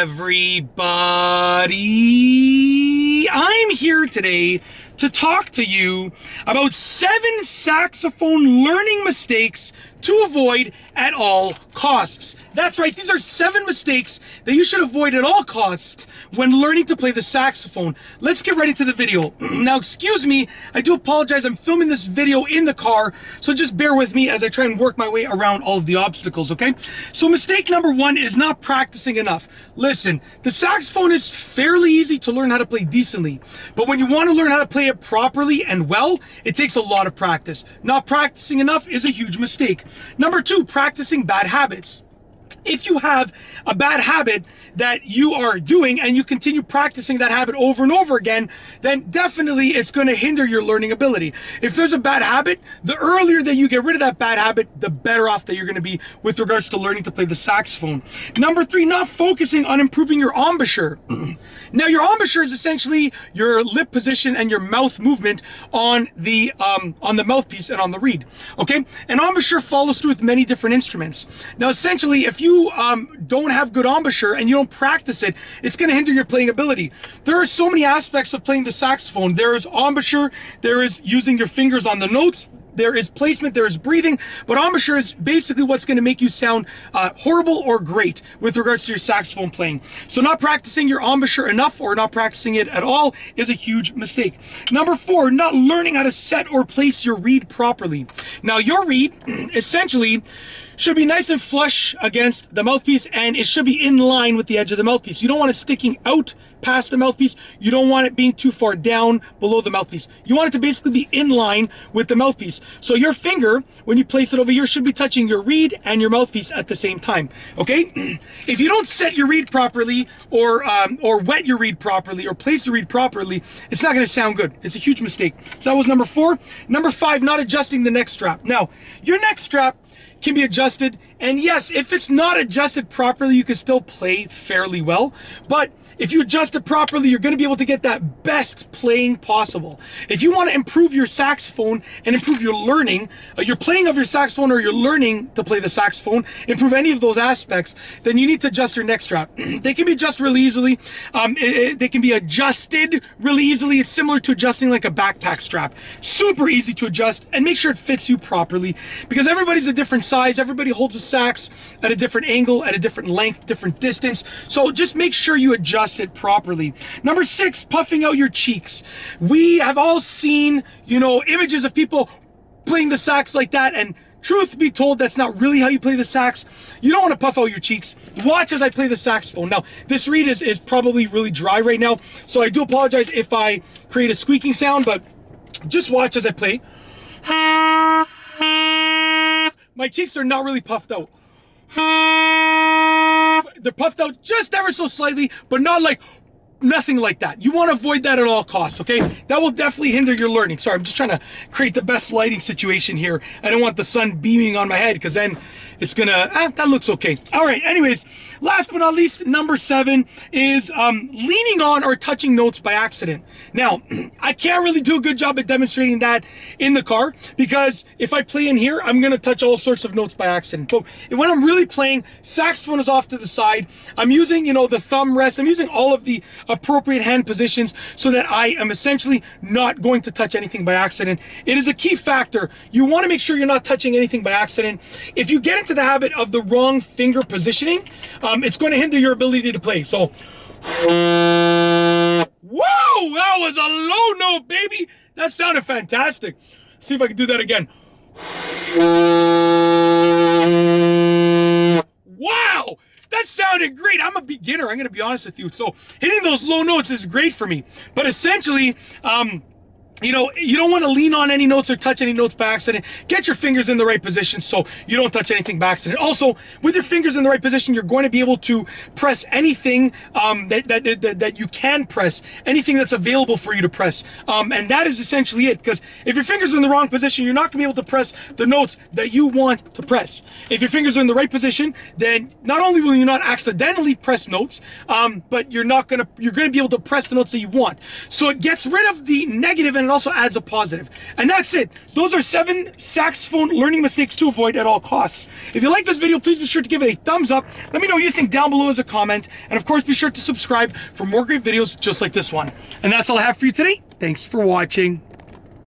everybody. I'm here today to talk to you about 7 saxophone learning mistakes to avoid at all costs. That's right, these are 7 mistakes that you should avoid at all costs when learning to play the saxophone. Let's get right into the video. Now, excuse me, I do apologize. I'm filming this video in the car, so just bear with me as I try and work my way around all of the obstacles, okay? So mistake number 1 is not practicing enough. Listen, the saxophone is fairly easy to learn how to play decently, but when you want to learn how to play it properly and well, it takes a lot of practice. Not practicing enough is a huge mistake. Number 2, practicing bad habits. If you have a bad habit that you are doing and you continue practicing that habit over and over again, then definitely it's going to hinder your learning ability. If there's a bad habit, the earlier that you get rid of that bad habit, the better off that you're going to be with regards to learning to play the saxophone. Number 3, not focusing on improving your embouchure. Now, your embouchure is essentially your lip position and your mouth movement on the mouthpiece and on the reed. Okay, an embouchure follows through with many different instruments. Now, essentially, if you don't have good embouchure and you don't practice it, it's going to hinder your playing ability. There are so many aspects of playing the saxophone. There is embouchure, there is using your fingers on the notes, there is placement, there is breathing, but embouchure is basically what's going to make you sound horrible or great with regards to your saxophone playing. So not practicing your embouchure enough or not practicing it at all is a huge mistake. Number 4, not learning how to set or place your reed properly. Now, your reed essentially should be nice and flush against the mouthpiece, and it should be in line with the edge of the mouthpiece. You don't want it sticking out past the mouthpiece. You don't want it being too far down below the mouthpiece. You want it to basically be in line with the mouthpiece. So your finger, when you place it over here, should be touching your reed and your mouthpiece at the same time, okay? If you don't set your reed properly or wet your reed properly or place the reed properly, it's not gonna sound good. It's a huge mistake. So that was number 4. Number 5, not adjusting the neck strap. Now, your neck strap can be adjusted, and yes, if it's not adjusted properly, you can still play fairly well, but if you adjust it properly, you're going to be able to get that best playing possible. If you want to improve your saxophone and improve your learning, your playing of your saxophone, or your learning to play the saxophone, improve any of those aspects, then you need to adjust your neck strap. They can be adjusted really easily. They can be adjusted really easily. It's similar to adjusting like a backpack strap. Super easy to adjust, and make sure it fits you properly, because everybody's a different size. Everybody holds a sax at a different angle, at a different length, different distance. So just make sure you adjust it properly. Number 6, puffing out your cheeks. We have all seen, images of people playing the sax like that, and truth be told, that's not really how you play the sax. You don't want to puff out your cheeks. Watch as I play the saxophone. Now, this reed is probably really dry right now, so I do apologize if I create a squeaking sound, but just watch as I play. My cheeks are not really puffed out. They're puffed out just ever so slightly, but not like nothing like that. You want to avoid that at all costs, okay? That will definitely hinder your learning. Sorry, I'm just trying to create the best lighting situation here. I don't want the sun beaming on my head, because then it's gonna, that looks okay. All right, anyways, last but not least, number 7 is leaning on or touching notes by accident. Now, I can't really do a good job at demonstrating that in the car, because if I play in here, I'm gonna touch all sorts of notes by accident. But when I'm really playing, saxophone is off to the side. I'm using, the thumb rest. I'm using all of the appropriate hand positions so that I am essentially not going to touch anything by accident. It is a key factor. You want to make sure you're not touching anything by accident. If you get into the habit of the wrong finger positioning, it's going to hinder your ability to play. So, whoa, that was a low note, baby. That sounded fantastic. See if I can do that again. Wow, that sounded great. I'm a beginner, I'm going to be honest with you. So hitting those low notes is great for me. But essentially, you don't want to lean on any notes or touch any notes by accident. Get your fingers in the right position so you don't touch anything by accident. Also, with your fingers in the right position, you're going to be able to press anything that you can press, anything that's available for you to press. And that is essentially it, because if your fingers are in the wrong position, you're not going to be able to press the notes that you want to press. If your fingers are in the right position, then not only will you not accidentally press notes, but you're going to be able to press the notes that you want. So it gets rid of the negative it also adds a positive. And that's it. Those are 7 saxophone learning mistakes to avoid at all costs. If you like this video, please be sure to give it a thumbs up. Let me know what you think down below as a comment. And of course, be sure to subscribe for more great videos just like this one. And that's all I have for you today. Thanks for watching.